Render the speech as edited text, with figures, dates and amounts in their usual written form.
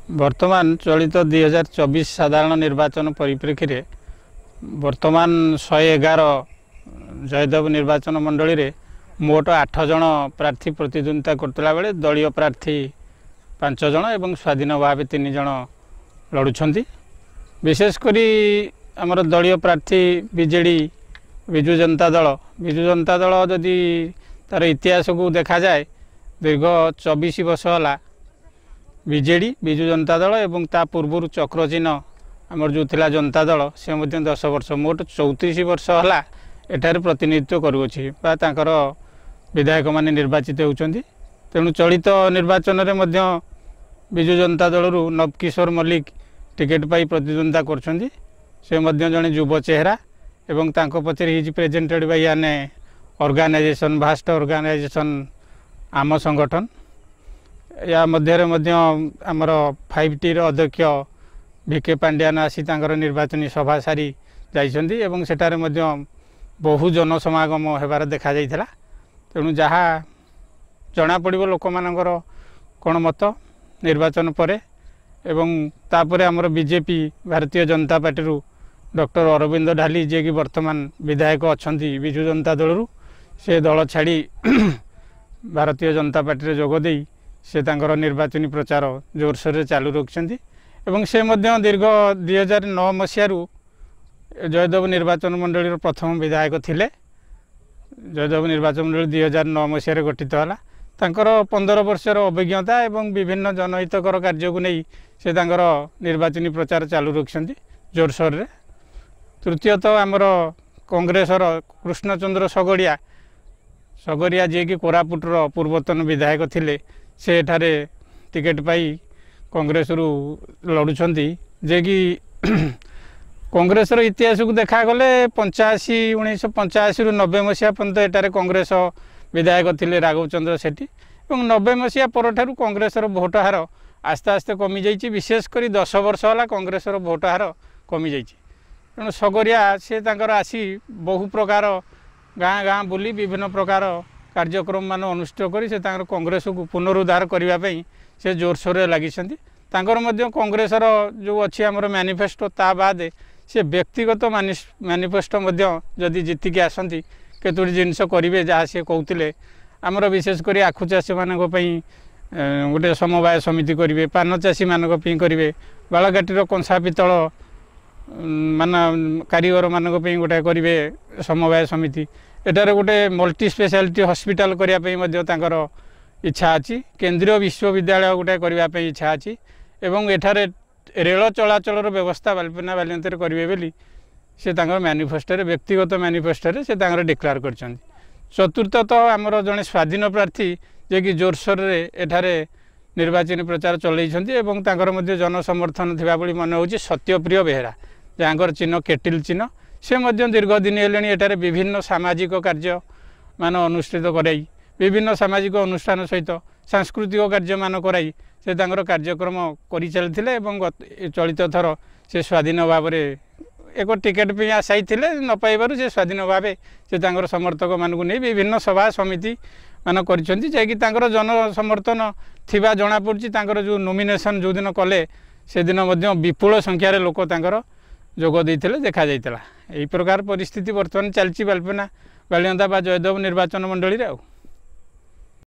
वर्तमान चलित 2024 साधारण निर्वाचन परिप्रेक्षी रे वर्तमान 111 जयदेव निर्वाचन मंडली रे मोट 8 जन प्रार्थी प्रतिद्वंदिता करतला बेले दलीय प्रार्थी 5 जन एवं स्वाधीन भाव 3 जन लड़ुछंती। विशेषकर आमर दलीय प्रार्थी बीजेडी विजु जनता दल जदि तार इतिहास को देखा जाए दीर्घ 24 वर्ष है बीजेडी विजु जनता दल एवं ता पूर्व चक्रचिन्ह आमर जो थिला जनता दल से 10 वर्ष मोट 34 वर्ष है एठार प्रतिनिधित्व करुच्छी तांकर विधायक माने निर्वाचित होउछंती। तेणु चलित निर्वाचन में विजु जनता दल नवकिशोर मल्लिक टिकेट पाई प्रतिद्वंदिता करछंती। से जड़े युव चेहरा एवं तांको पछरे is presented by an organization भास्ट ऑर्गेनाइजेशन आम संगठन या मध्य आमर 5T अध्यक्ष भिके पांड्यान आसी निर्वाचनी सभा सारी जाइछंती एवं सेठारे बहु जनसमागम होबार देखा जाइथिला। तेणु जहाँ जना पड़िबो लोक मानकर कोन मत निर्वाचन परे एवं तापरे आमर बीजेपी भारतीय जनता पार्टी रु डॉक्टर अरविंद ढाली जे कि वर्तमान विधायक अछंती विजु जनता दल से दल छाड़ी भारतीय जनता पार्टी रे जोग देई से तांकर निर्वाचनी प्रचार जोरसोर चालू रखिछंती एवं से दीर्घ 2009 मसीह जयदेव निर्वाचन मंडली प्रथम विधायक थिले। जयदेव निर्वाचन मंडली 2009 मसीह गठित है। तांकर 15 वर्षर अभिज्ञता एवं विभिन्न जनहितकर कार्य को नहीं से तांकर निर्वाचनी प्रचार चालू रखिछंती जोरसोर रे। तृतीयतः आमर कांग्रेसर कृष्णचंद्र सगरिया जे कि कोरापुटर पूर्वतन विधायक थिले से एठारे टिकेट पाई कांग्रेस रु लड़ुछंती जे कि कांग्रेसर इतिहास को देखा गले 1985 रु 90 मसीहा पर्यंत एटारे कांग्रेस विधायक थिले राघव चंद्र सेठी एवं 90 मसीहा पर कांग्रेसर भोट हार आस्ते आस्ते कमी जाइए। विशेषकर 10 वर्ष है कांग्रेसर भोट हार कमी जाइए। तेणु सगरिया से तांकर आसी बहु प्रकार गाँ गाँ बुली विभिन्न प्रकार कार्यक्रम मान अनुष्ठित करी से तांकर कांग्रेस को पुनरुद्धार करने से जोरसोर लगी। कांग्रेसर जो अच्छी आमर मैनिफेस्टो ता बाद से व्यक्तिगत मैनिफेस्टो जदि जीतिकी आसती केतोटी जिनस करेंगे जहाँ सी कहते आमर विशेषकर आखु चाषी मान गोटे समवाय समिति करेंगे पान चाषी मान करेंगे बालघाटीर कंसा पितल मान कारीगर मान गोटे करेंगे समवाय समिति एटार गोटे मल्टी स्पेशलिटी हॉस्पिटल करने इच्छा अच्छी केंद्रीय विश्वविद्यालय गोटे करने इच्छा अच्छी एवं एठारे रेल चलाचल व्यवस्था बालिपना बालियंतर करेंगे बोली से मैनिफेस्टो व्यक्तिगत मैनिफेस्टो से डिक्लेयर कर। चतुर्थतः आमर जड़े स्वाधीन प्रार्थी जे कि जोरसोर एठारे निर्वाचन प्रचार चलते जनसमर्थन थी मन हो सत्यप्रिय बेहेरा जहाँ चिन्ह केटिल चिन्ह से दीर्घ दिन एठारे विभिन्न सामाजिक कार्य मान अनुष्ठित कराई विभिन्न सामाजिक अनुष्ठान सहित सांस्कृतिक कार्य मान कराई से कार्यक्रम कर चलते चलित थर से स्वाधीन भाव एक टिकेट पे आशाई न पाइबार से स्वाधीन भाव से समर्थक मानक नहीं विभिन्न सभा समिति मान कर जन समर्थन थिबा जना पड़ी जो नॉमिनेशन जो दिन कले से दिन विपुल संख्यार लोक जोग देते देखा जाइतला। यही प्रकार परिस्थिति वर्तमान चलती बालिपना बालियंता बा जयदेव निर्वाचन मंडली रे।